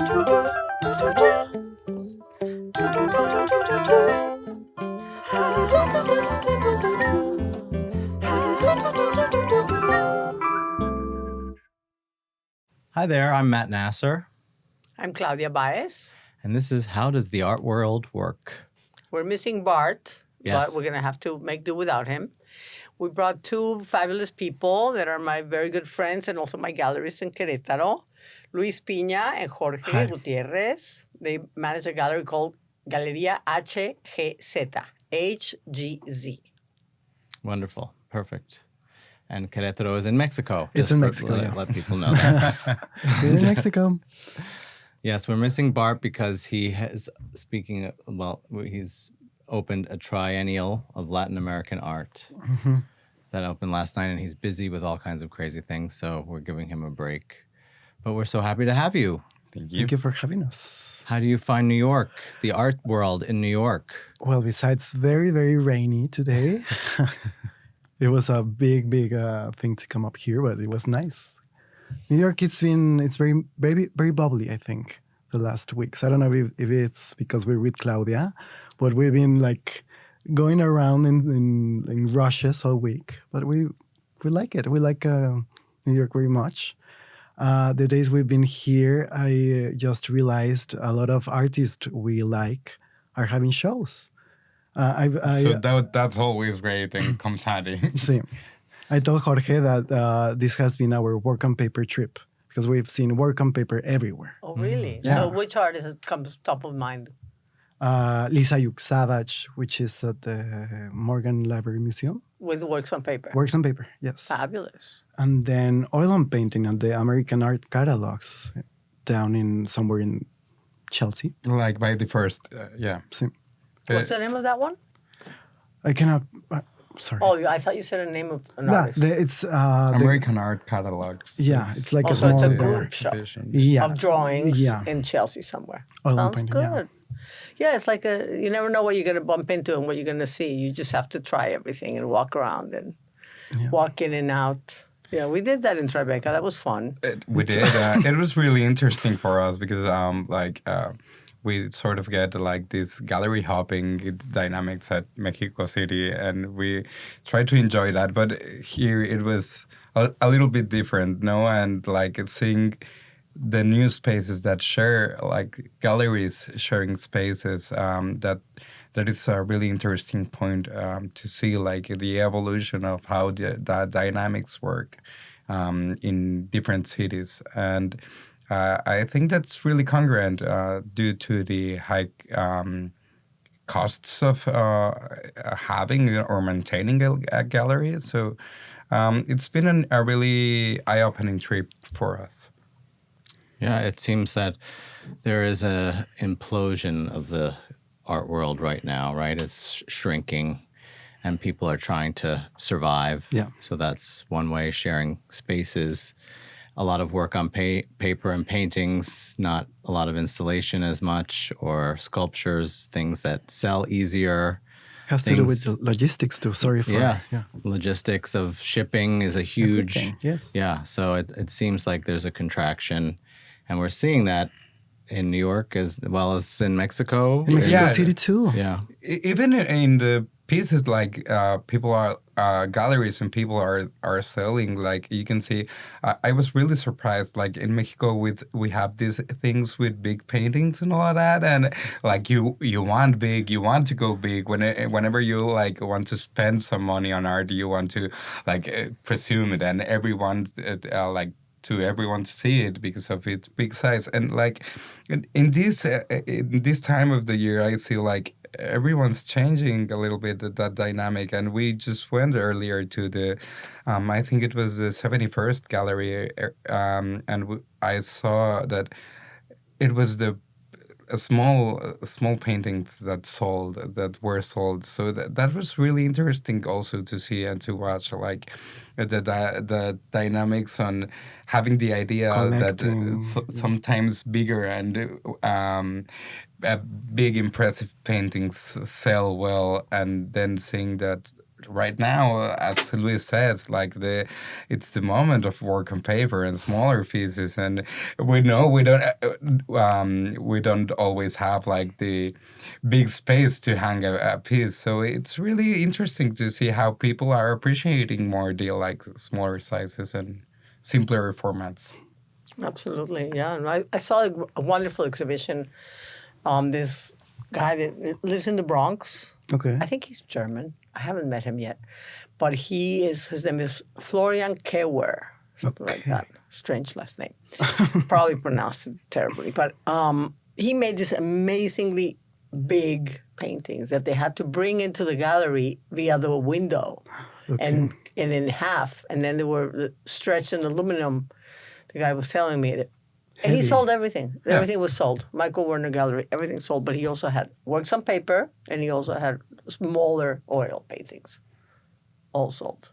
Hi there, I'm Matt Nasser. I'm Claudia Baez. And this is How Does the Art World Work? We're missing Bart, Yes. but we're going to have to make do without him. We brought two fabulous people that are my very good friends and also my gallerists in Querétaro, Luis Piña and Jorge Gutierrez. They manage a gallery called Galleria HGZ. HGZ. Wonderful. Perfect. And Querétaro is in Mexico. It's in Mexico, Let people know that. It's in Mexico. Yes, we're missing Bart because he's opened a triennial of Latin American art that opened last night, and he's busy with all kinds of crazy things, so we're giving him a break. But we're so happy to have you. Thank you. Thank you for having us. How do you find New York, the art world in New York? Well, besides very, very rainy today, it was a big thing to come up here, but it was nice. New York, it's very, very, very bubbly, I think, the last weeks. I don't know if it's because we're with Claudia, but we've been like going around in rushes all week. But we like it. We like New York very much. The days we've been here, I just realized a lot of artists we like are having shows. That's always great and comes handy. See, I told Jorge that this has been our work on paper trip because we've seen work on paper everywhere. Oh, really? Yeah. So which artist comes top of mind? Lisa Yuk-Savage, which is at the Morgan Library Museum. With works on paper. Works on paper, yes. Fabulous. And then oil on painting at the American Art Catalogs down somewhere in Chelsea. Like by the first, yeah. See, What's the name of that one? I cannot. Sorry. Oh, I thought you said a name of an Yeah, artist. it's American Art Catalogs. Yeah, it's like a so small it's a group show yeah, of drawings Yeah. in Chelsea somewhere. Oil Sounds painting, good. Yeah, it's like you never know what you're going to bump into and what you're going to see. You just have to try everything and walk around and walk in and out. Yeah, we did that in Tribeca. That was fun. We did. It was really interesting for us because we sort of get like this gallery hopping dynamics at Mexico City, and we try to enjoy that. But here it was a little bit different, no? And like seeing the new spaces that share, like galleries sharing spaces, that is a really interesting point to see, like the evolution of how the dynamics work in different cities. And I think that's really congruent due to the high costs of having or maintaining a gallery. So it's been a really eye-opening trip for us. Yeah, it seems that there is a implosion of the art world right now, right? It's shrinking and people are trying to survive. Yeah. So that's one way, sharing spaces. A lot of work on paper and paintings, not a lot of installation as much, or sculptures, things that sell easier. Has to do with the logistics too. Sorry for Logistics of shipping is a huge everything, yes. Yeah. So it seems like there's a contraction, and we're seeing that in New York as well as in Mexico. In Mexico City too. Yeah. Even in the pieces, like people are galleries and people are selling. Like you can see, I was really surprised. Like in Mexico, we have these things with big paintings and all of that, and like you want big, you want to go big. Whenever you like want to spend some money on art, you want to like presume it, and everyone to everyone to see it because of its big size. And like in this time of the year, I see like everyone's changing a little bit that dynamic. And we just went earlier to the, I think it was the 71st Gallery, and I saw that it was the small paintings that were sold. So that was really interesting also to see and to watch, like the dynamics on having the idea Connecting. that sometimes bigger and big impressive paintings sell well, and then seeing that right now, as Luis says, like it's the moment of work on paper and smaller pieces, and we know we don't always have like the big space to hang a piece. So it's really interesting to see how people are appreciating more the like smaller sizes and simpler formats. Absolutely, yeah. And I saw a wonderful exhibition. This guy that lives in the Bronx. Okay. I think he's German. I haven't met him yet, but his name is Florian Kewer, something like that. Strange last name. Probably pronounced it terribly, but he made these amazingly big paintings that they had to bring into the gallery via the window, and in half, and then they were stretched in aluminum. The guy was telling me that. And he sold everything. Yeah. Everything was sold. Michael Werner Gallery, everything sold. But he also had works on paper, and he also had smaller oil paintings, all sold.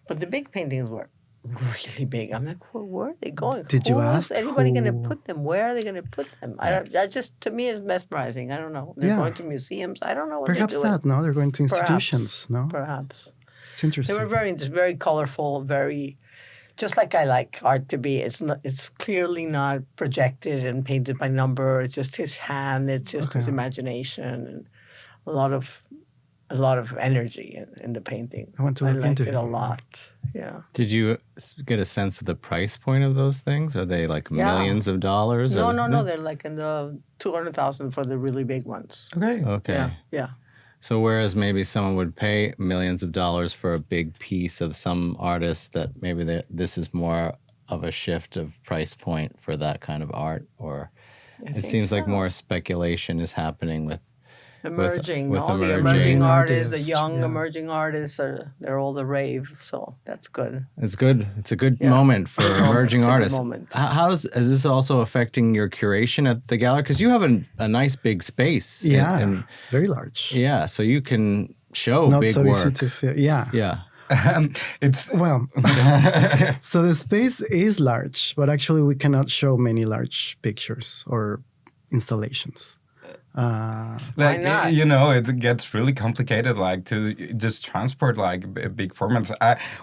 But the big paintings were really big. I'm like, where are they going? Did you ask? Is anybody going to put them? Where are they going to put them? That just, to me, is mesmerizing. I don't know. They're going to museums. I don't know what Perhaps they're doing. No? They're going to institutions, no? Perhaps. It's interesting. They were very colorful, very... Just like I like art to be, it's clearly not projected and painted by number. It's just his hand. It's just his imagination and a lot of energy in the painting. I want to look into it a lot. Yeah. Did you get a sense of the price point of those things? Are they like millions of dollars? No. They're like in the 200,000 for the really big ones. Okay. Yeah. So whereas maybe someone would pay millions of dollars for a big piece of some artist, that maybe this is more of a shift of price point for that kind of art, or it seems like more speculation is happening with emerging. with All the emerging artists, the young emerging artists they're all the rave. So that's good. It's good. It's a good moment for emerging artists. Moment. Is this also affecting your curation at the gallery? Because you have a nice big space. Yeah, and very large. Yeah, so you can show Not big so work. Easy to fit. Yeah. Yeah. It's well, so the space is large, but actually we cannot show many large pictures or installations. Like, why not? It gets really complicated, like to just transport like big formats.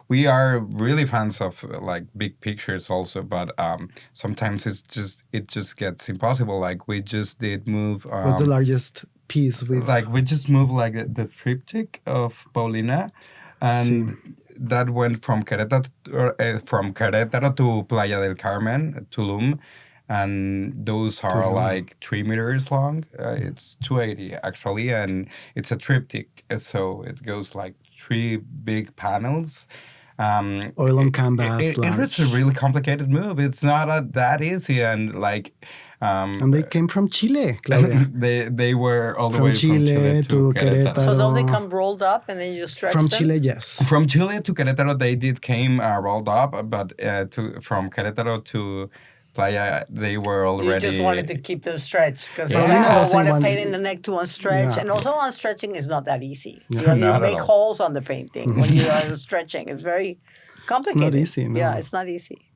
We are really fans of like big pictures also, but sometimes it just gets impossible. Like we just did move. What's the largest piece with? Like we just moved like the triptych of Paulina, and that went from Querétaro to Playa del Carmen, Tulum. And those are like 3 meters long. It's 280 actually, and it's a triptych. So it goes like 3 big panels. Oil on canvas. It's a really complicated move. It's not that easy, and like. And they came from Chile, Claudia. they were all the way from Chile to Querétaro. So don't they come rolled up and then you stretch from them? Chile, yes. From Chile to Querétaro, they came rolled up, but from Querétaro to Playa, they were already... You just wanted to keep them stretched because Yeah. want to paint in the neck to unstretch. Yeah. And also unstretching is not that easy. Yeah. You make holes on the painting when you are stretching. It's very complicated. It's not easy, no. Yeah, it's not easy.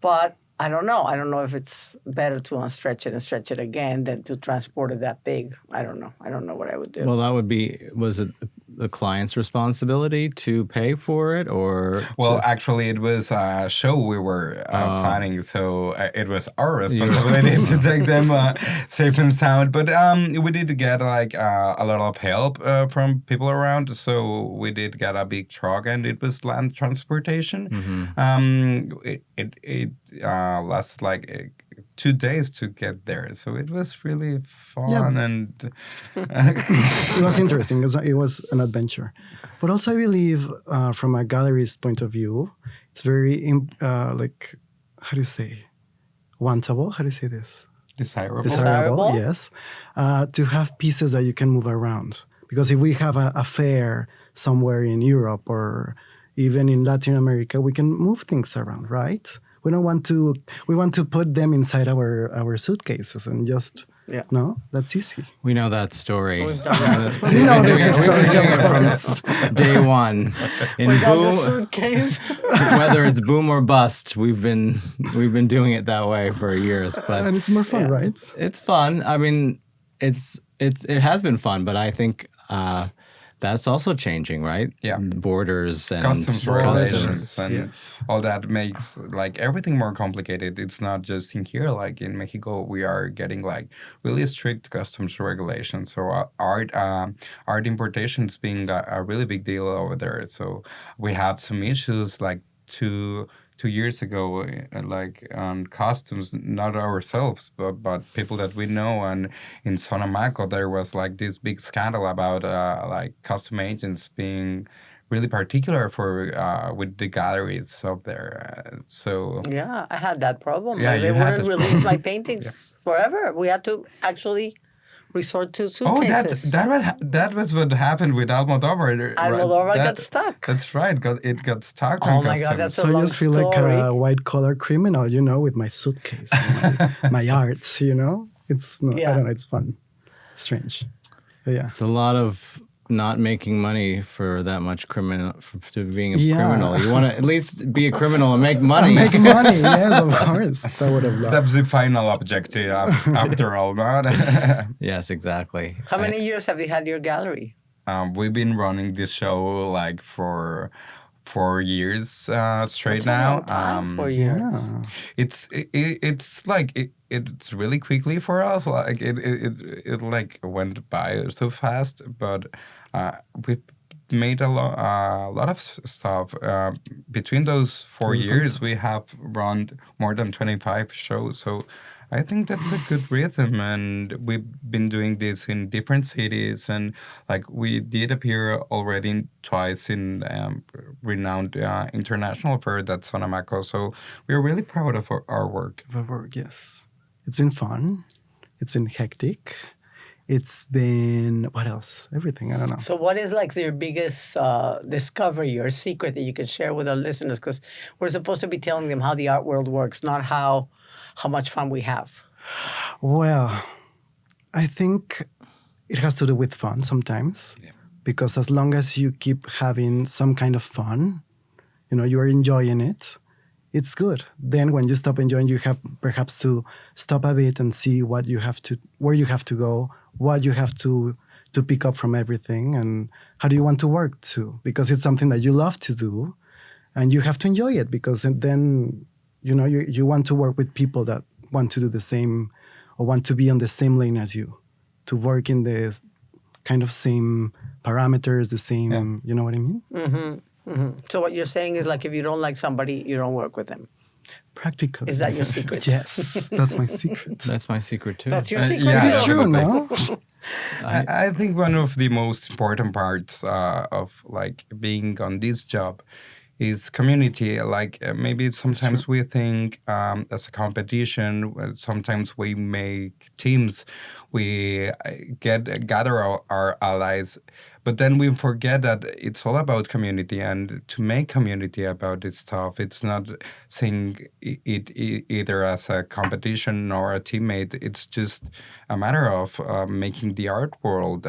But I don't know. I don't know if it's better to unstretch it and stretch it again than to transport it that big. I don't know. I don't know what I would do. Well, that would be, was it the client's responsibility to pay for it, or? Well, actually, it was a show we were planning, so it was our responsibility to take them safe and sound. But we did get like a lot of help from people around, so we did get a big truck, and it was land transportation. Mm-hmm. It lasted like 2 days to get there, so it was really fun and it was interesting. It was an adventure, but also I believe from a gallerist point of view, it's very like, how do you say, wantable? How do you say this? desirable. Yes, to have pieces that you can move around, because if we have a fair somewhere in Europe or even in Latin America, we can move things around, right? We don't want to. We want to put them inside our suitcases and just. Yeah. No, that's easy. We know that story. We've done that. We know this is We've been doing it from day one. In Without the boom, suitcase. whether it's boom or bust, we've been doing it that way for years. But And it's more fun, right? it's fun. I mean, it has been fun, but I think that's also changing, right? Yeah. Borders and Customs regulations and Yes. all that makes like everything more complicated. It's not just in here. Like in Mexico, we are getting like really strict customs regulations. So art importation is being a really big deal over there. So we had some issues like two years ago, like on customs, not ourselves, but people that we know. And in Sonamaco, there was like this big scandal about like custom agents being really particular for with the galleries up there. So Yeah, I had that problem. Yeah, Like, they you had wouldn't that release my problem. paintings forever. We had to actually resort to oh, suitcases. that was what happened with Almodovar. Right? Almodovar got stuck. That's right. It got stuck Oh on my customs. God, that's So I long just feel like story. a white collar criminal, with my suitcase, and my arts. It's I Yeah. don't know. It's fun. It's strange. But yeah. It's a lot of not making money for that much to being a Yeah. criminal. You want to at least be a criminal and make money. Make money, yes, of course. That would have loved. That's the final objective after all, not. Yes, exactly. How many years have you had your gallery? We've been running this show like for 4 years straight That's a now. long time, 4 years. Yeah. It's like it's really quickly for us. Like it like went by so fast, but we made a lot of stuff. Between those 4 Really fun years, stuff. we have run more than 25 shows. So I think that's a good rhythm, and we've been doing this in different cities, and like we did appear already twice in renowned international fair that's Sonamaco. So we're really proud of our work. Of work, yes. It's been fun. It's been hectic. It's been what else? Everything. I don't know. So, what is like your biggest discovery or secret that you can share with our listeners? Because we're supposed to be telling them how the art world works, not how much fun we have. Well, I think it has to do with fun sometimes. Yeah. Because as long as you keep having some kind of fun, you are enjoying it, it's good. Then when you stop enjoying, you have perhaps to stop a bit and see where you have to go, what you have to pick up from everything, and how do you want to work too? Because it's something that you love to do, and you have to enjoy it, because then you want to work with people that want to do the same or want to be on the same lane as you, to work in the kind of same parameters, the same, you know what I mean? So, what you're saying is like if you don't like somebody, you don't work with them. Practically. Is that your secret? Yes, that's my secret. That's my secret too. That's your secret. yeah, It's too. true, no? I think one of the most important parts of like being on this job is community. Like maybe sometimes we think as a competition, sometimes we make teams, we gather our allies, but then we forget that it's all about community, and to make community about this stuff, it's not seeing it either as a competition or a teammate. It's just a matter of making the art world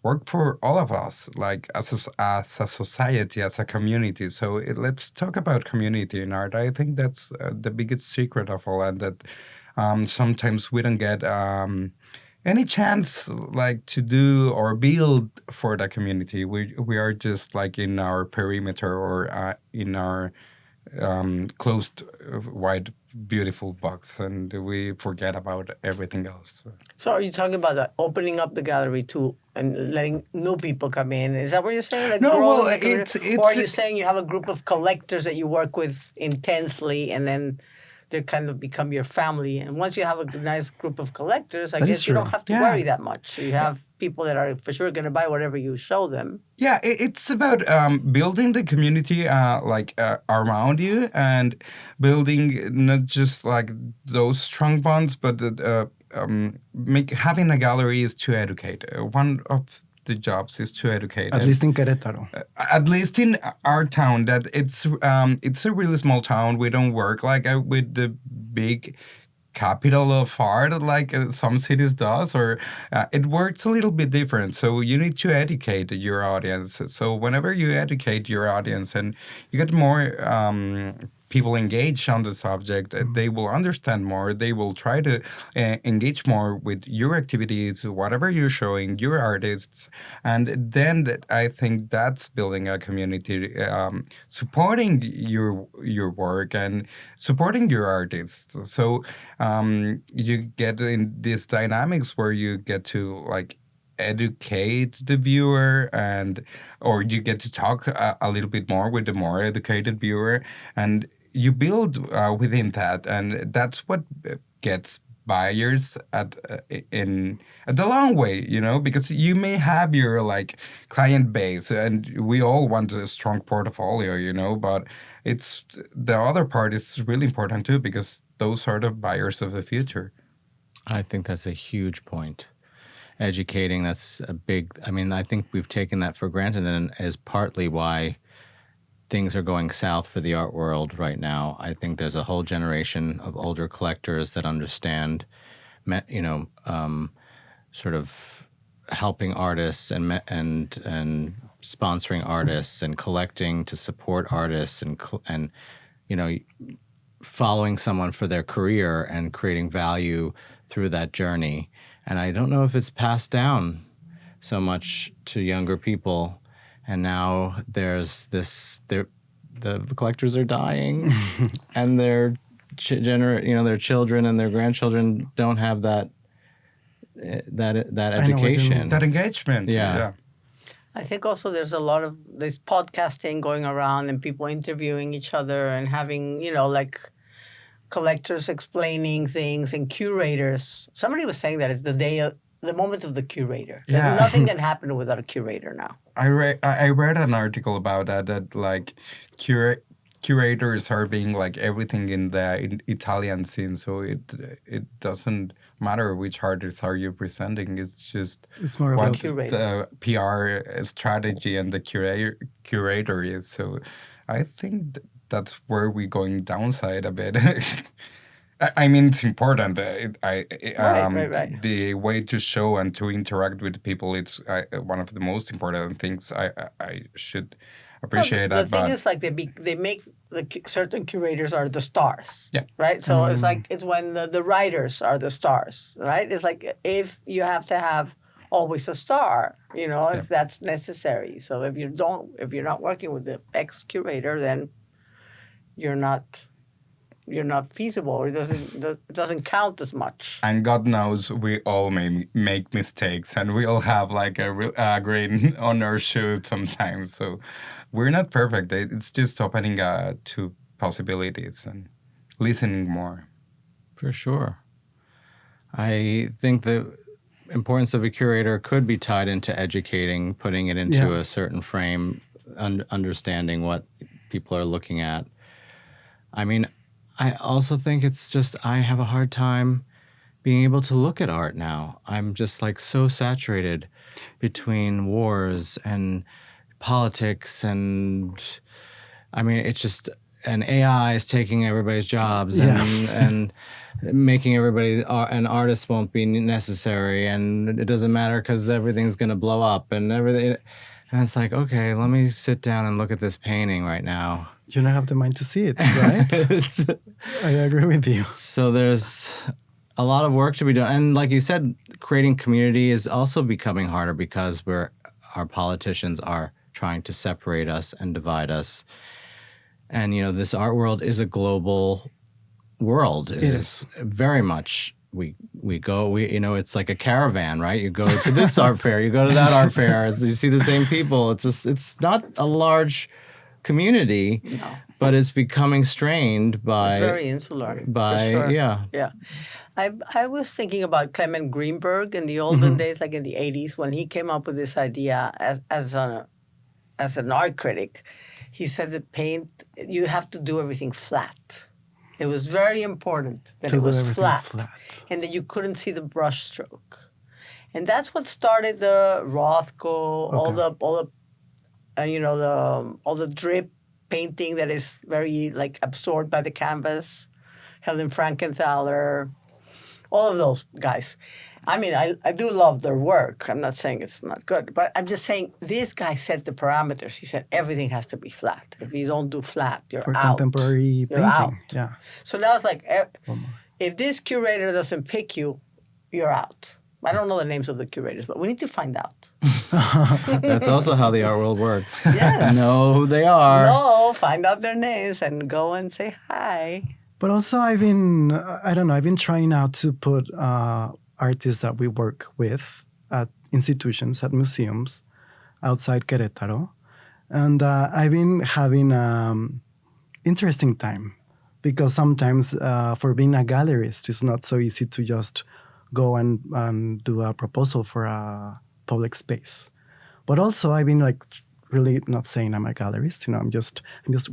work for all of us, like as a society, as a community. So let's talk about community in art. I think that's the biggest secret of all, and that sometimes we don't get any chance like to do or build for the community. We are just like in our perimeter or in our closed, wide, beautiful box, and we forget about everything else. So, are you talking about opening up the gallery too and letting new people come in? Is that what you're saying? Like No, growing well, the career? it's- Or are you saying you have a group of collectors that you work with intensely, and then they kind of become your family? And once you have a nice group of collectors, I That is guess you don't true. have to Yeah. worry that much. So you have people that are for sure going to buy whatever you show them. Yeah, it's about building the community around you, and building not just like those strong bonds, but having a gallery is to educate. One of the jobs is to educate. At least in Querétaro. At least in our town, that it's a really small town. We don't work like with the big capital of art like some cities does, or it works a little bit different. So you need to educate your audience. So whenever you educate your audience and you get more people engage on the subject, they will understand more. They will try to engage more with your activities, whatever you're showing, your artists. And then I think that's building a community, supporting your work and supporting your artists. So you get in these dynamics where you get to like educate the viewer, and or you get to talk a little bit more with the more educated viewer, and you build within that, and that's what gets buyers in the long way, because you may have your like client base, and we all want a strong portfolio, but it's the other part is really important too, because those are the buyers of the future. I think that's a huge point. Educating, that's a big, I think we've taken that for granted, and is partly why things are going south for the art world right now. I think there's a whole generation of older collectors that understand, sort of helping artists and sponsoring artists and collecting to support artists and following someone for their career and creating value through that journey. And I don't know if it's passed down so much to younger people. And now there's the collectors are dying, and their their children and their grandchildren don't have that education, that engagement. Yeah. I think also there's a lot of this podcasting going around and people interviewing each other and having, like collectors explaining things and curators. Somebody was saying that it's the moment of the curator. Yeah. Nothing can happen without a curator now. I read an article about that like curators are being like everything in the Italian scene, so it doesn't matter which artists are you presenting. It's more what about the PR strategy and the curator is. So I think that's where we're going downside a bit. I mean, it's important. Right. The way to show and to interact with people, it's one of the most important things. I should appreciate the that. thing But is, like they make certain curators are the stars. Yeah. Right. So it's when the writers are the stars. Right. It's like if you have to have always a star, if that's necessary. So if you're not working with the ex curator, then you're not feasible. It doesn't count as much. And God knows we all may make mistakes, and we all have like a grain on our shoe sometimes. So we're not perfect. It's just opening to possibilities and listening more. For sure. I think the importance of a curator could be tied into educating, putting it into a certain frame, understanding what people are looking at. I also think it's just I have a hard time being able to look at art now. I'm just like so saturated between wars and politics, and it's just, and AI is taking everybody's jobs and making everybody an artist won't be necessary, and it doesn't matter because everything's going to blow up and everything. And it's like, okay, let me sit down and look at this painting right now. You don't have the mind to see it, right? I agree with you. So there's a lot of work to be done. And like you said, creating community is also becoming harder because our politicians are trying to separate us and divide us. And, this art world is a global world. It is very much, we go, it's like a caravan, right? You go to this art fair, you go to that art fair, you see the same people. It's not a large community, but it's becoming strained by... It's very insular, by, for sure. Yeah. I was thinking about Clement Greenberg in the olden days, like in the 80s, when he came up with this idea as an art critic. He said that paint, you have to do everything flat. It was very important that it was flat and that you couldn't see the brush stroke. And that's what started the Rothko, all the drip painting that is very like absorbed by the canvas, Helen Frankenthaler, all of those guys. I mean, I do love their work. I'm not saying it's not good, but I'm just saying this guy set the parameters. He said everything has to be flat. If you don't do flat, you're For out. contemporary You're painting. out. Yeah. So that was like, One more. if this curator doesn't pick you, you're out. I don't know the names of the curators, but we need to find out. That's also how the art world works. Yes. Know who they are. No, find out their names and go and say hi. But also, I've been, I don't know, I've been trying now to put artists that we work with at institutions, at museums outside Querétaro. And I've been having interesting time because sometimes for being a gallerist, it's not so easy to just go and do a proposal for a public space. But also, I've been like really not saying I'm a gallerist. You know, I'm just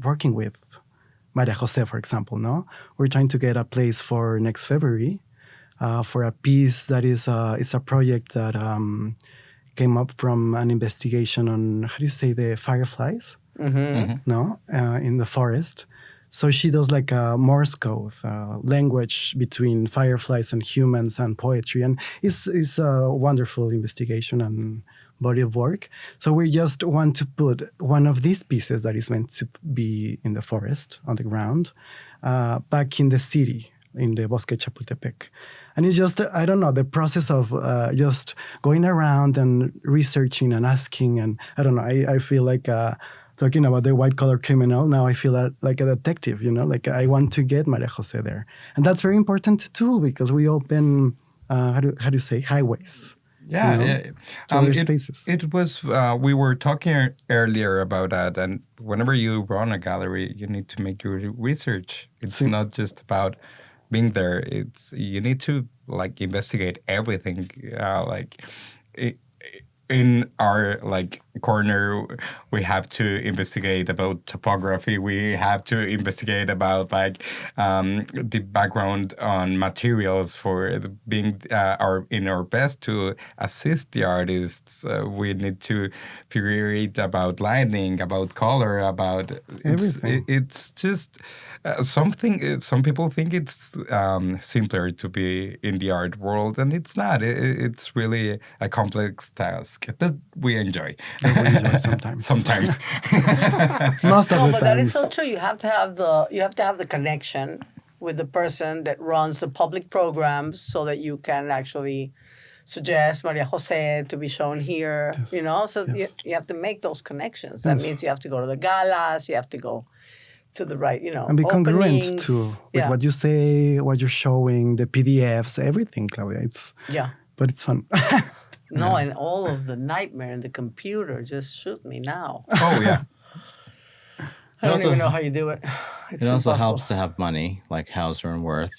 working with Maria Jose, for example. No, we're trying to get a place for next February for a piece that is it's a project that came up from an investigation on how do you say the fireflies? No, in the forest. So she does like a Morse code language between fireflies and humans and poetry, and it's a wonderful investigation and body of work. So we just want to put one of these pieces that is meant to be in the forest on the ground back in the city, in the Bosque Chapultepec. And it's just, I don't know, the process of just going around and researching and asking. And I don't know, I feel like talking about the white-collar criminal, now I feel like a detective, you know, like I want to get Maria Jose there. And that's very important too, because we open, how do you say, highways. Yeah, you know, yeah. to other spaces. It was, we were talking earlier about that. And whenever you run a gallery, you need to make your research. It's not just about being there. You need to like investigate everything. In our like corner, we have to investigate about topography. We have to investigate about like the background on materials for being in our best to assist the artists. We need to figure it about lighting, about color, about everything. It's just something. Some people think it's simpler to be in the art world, and it's not. It's really a complex task that we enjoy. That we enjoy sometimes. Sometimes. Most of No, the but times. that is so true. You have to have the connection with the person that runs the public programs so that you can actually suggest Maria Jose to be shown here. Yes. You know, so Yes. you have to make those connections. That Yes. means you have to go to the galas, you have to go to the right, you know, And be congruent openings. too with what you say, what you're showing, the PDFs, everything, Claudia. But it's fun. No, and all of the nightmare in the computer. Just shoot me now. Oh yeah. I don't also- even know how you do it. It's It also impossible. helps to have money, like Hauser and Worth.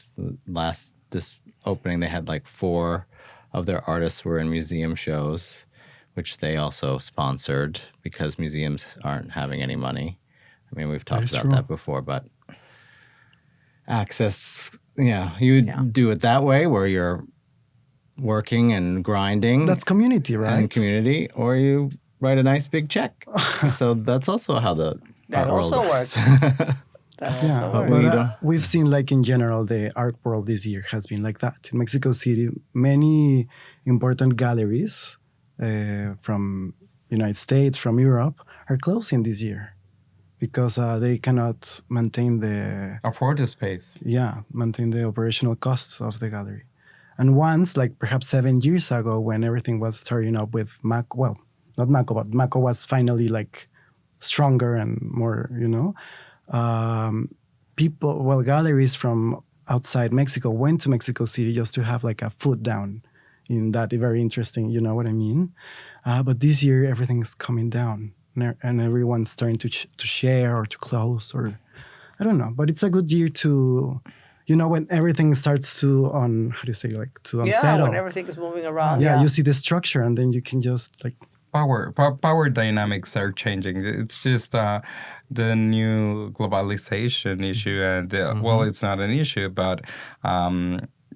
This opening, they had like 4 of their artists were in museum shows, which they also sponsored because museums aren't having any money. I mean, we've talked is about true. that before, but access, you do it that way where you're working and grinding That's community, and right? community, or you write a nice big check. So that's also how the That art world also works. That also Yeah, works. we but don't- we've seen like in general the art world this year has been like that. In Mexico City, many important galleries from United States, from Europe, are closing this year because they cannot maintain Afford the space. maintain the operational costs of the gallery. And once, like perhaps 7 years ago, when everything was starting up with Mako, well, not Mako, but Mako was finally like stronger and more, galleries from outside Mexico went to Mexico City just to have like a foot down in that very interesting, you know what I mean? But this year, everything is coming down and everyone's starting to share or to close or I don't know. But it's a good year to, when everything starts to unsettle. Yeah, when everything is moving around. You see the structure and then you can just like Power dynamics are changing. It's just the new globalization issue, and well, it's not an issue, but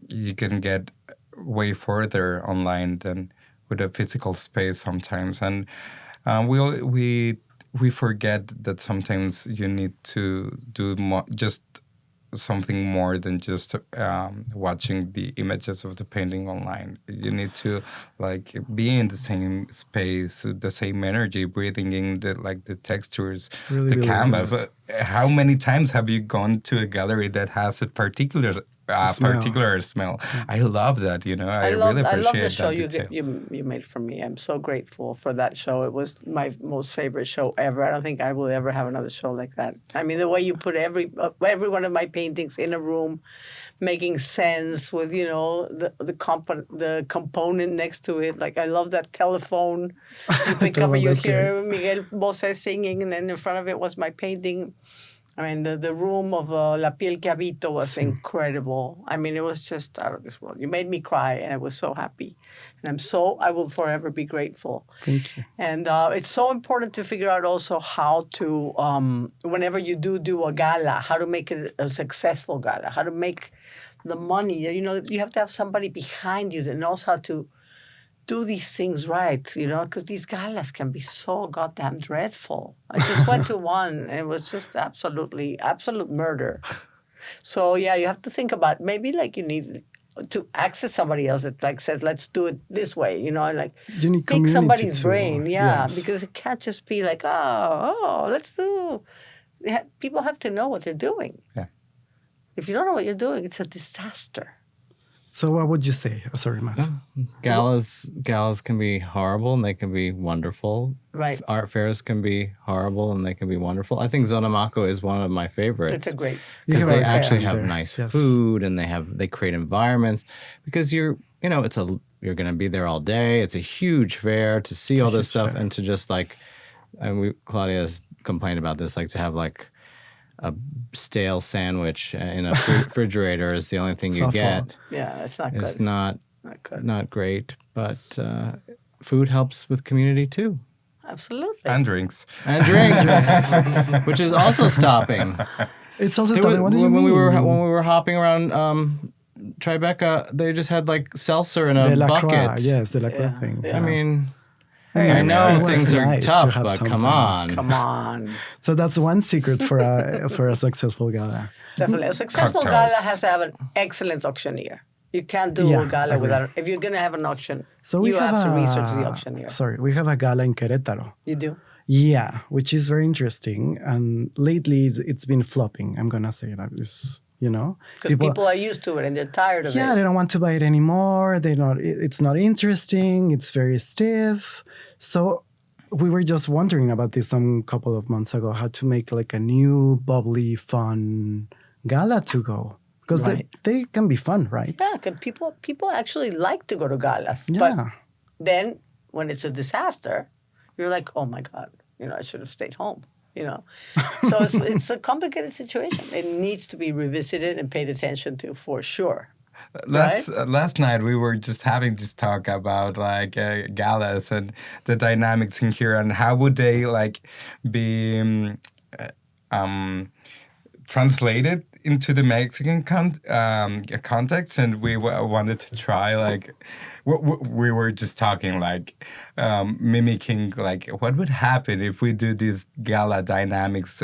you can get way further online than with a physical space sometimes, and we forget that sometimes you need to do just something more than just watching the images of the painting online. You need to like be in the same space, the same energy, breathing in the textures, Really, the really canvas. good. How many times have you gone to a gallery that has a particular smell? I love that. I really I love appreciate the show that detail. you made for me. I'm so grateful for that show. It was my most favorite show ever. I don't think I will ever have another show like that. I mean, the way you put every one of my paintings in a room, making sense with the component next to it. Like I love that telephone. You pick up and you hear Miguel Bosé singing, and then in front of it was my painting. I mean, the room of La Piel que Habito was incredible. I mean, it was just out of this world. You made me cry, and I was so happy. And I will forever be grateful. Thank you. And it's so important to figure out also how to, whenever you do a gala, how to make it a successful gala, how to make the money. You have to have somebody behind you that knows how to do these things right, because these galas can be so goddamn dreadful. I just went to one, and it was just absolute murder. So, yeah, you have to think about maybe, like, you need to access somebody else that, like, says, let's do it this way, like, You need pick somebody's community too. brain, Yes. because it can't just be like, let's do. People have to know what they're doing. Yeah. If you don't know what you're doing, it's a disaster. So what would you say? Oh, sorry, Matt. Galas can be horrible and they can be wonderful. Right. Art fairs can be horrible and they can be wonderful. I think Zonamaco is one of my favorites. It's a great. Because You they have art actually fair have there. nice Yes. food and they create environments. Because you're going to be there all day. It's a huge fair to see all this huge stuff fair. and to just like, and Claudia has complained about this, like to have like a stale sandwich in a refrigerator is the only thing you It's get. awful. Yeah, it's not good. It's not good. great, but food helps with community too. Absolutely. And drinks. And drinks, which is also stopping. It's also There stopping. was- What do you when mean? we were hopping around Tribeca, they just had like seltzer in a the La Croix, bucket. yes, the La Croix Yeah, thing. yeah. I mean, Hey, I know it was things are nice to tough, have but come something. on. Come on. So that's one secret for a successful gala. Definitely. A successful Cocktails. gala has to have an excellent auctioneer. You can't do Yeah, a gala agree. without. If you're going to have an auction, So we you have to a- research the auctioneer. Sorry, we have a gala in Querétaro. You do? Yeah, which is very interesting. And lately it's been flopping. I'm gonna say that is, Because people are used to it and they're tired of yeah, it. they don't want to buy it anymore. It's not interesting. It's very stiff. So we were just wondering about this some couple of months ago, how to make like a new, bubbly, fun gala to go. Because Right. they can be fun, right? Yeah, because people actually like to go to galas. Yeah. But then when it's a disaster, you're like, oh my God, I should have stayed home. So it's a complicated situation. It needs to be revisited and paid attention to for sure. Last night we were just having this talk about like galas and the dynamics in here and how would they like be translated into the Mexican context, and we wanted to try like we were just talking like mimicking like what would happen if we do these gala dynamics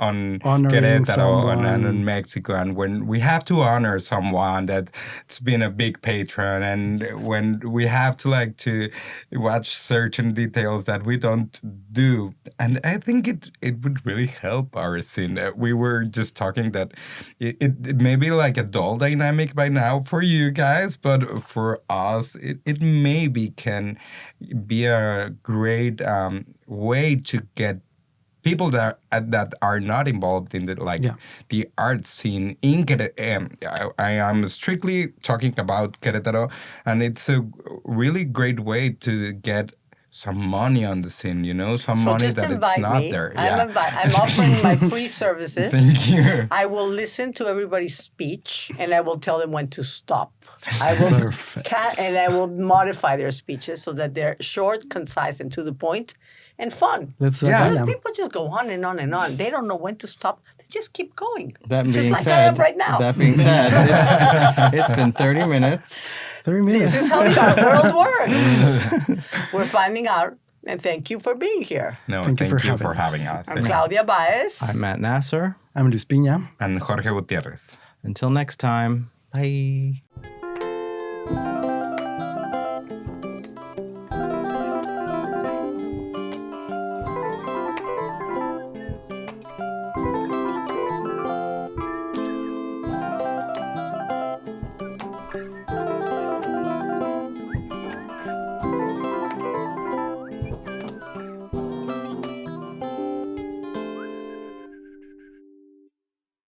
on Honoring Querétaro and someone. in Mexico, and when we have to honor someone that's been a big patron, and when we have to like to watch certain details that we don't do, and I think it would really help our scene. We were just talking that it may be like a dull dynamic by now for you guys, but for us it maybe can be a great way to get people that are not involved in the art scene in Querétaro. I am strictly talking about Querétaro, and it's a really great way to get some money on the scene, some So money just that it's invite not me. there. I'm offering my free services. Thank you. I will listen to everybody's speech and I will tell them when to stop. I will and I will modify their speeches so that they're short, concise, and to the point, and fun. Let's Because gala. people just go on and on and on. They don't know when to stop. They just keep going. That Just being like I am said, right now. that being said, it's been 30 minutes. 30 minutes. This is how the art world works. We're finding out And thank you for being here. No, Thank you for having having us. us. I'm Claudia Baez. I'm Matt Nasser. I'm Luis Piña. And Jorge Gutierrez. Until next time, bye.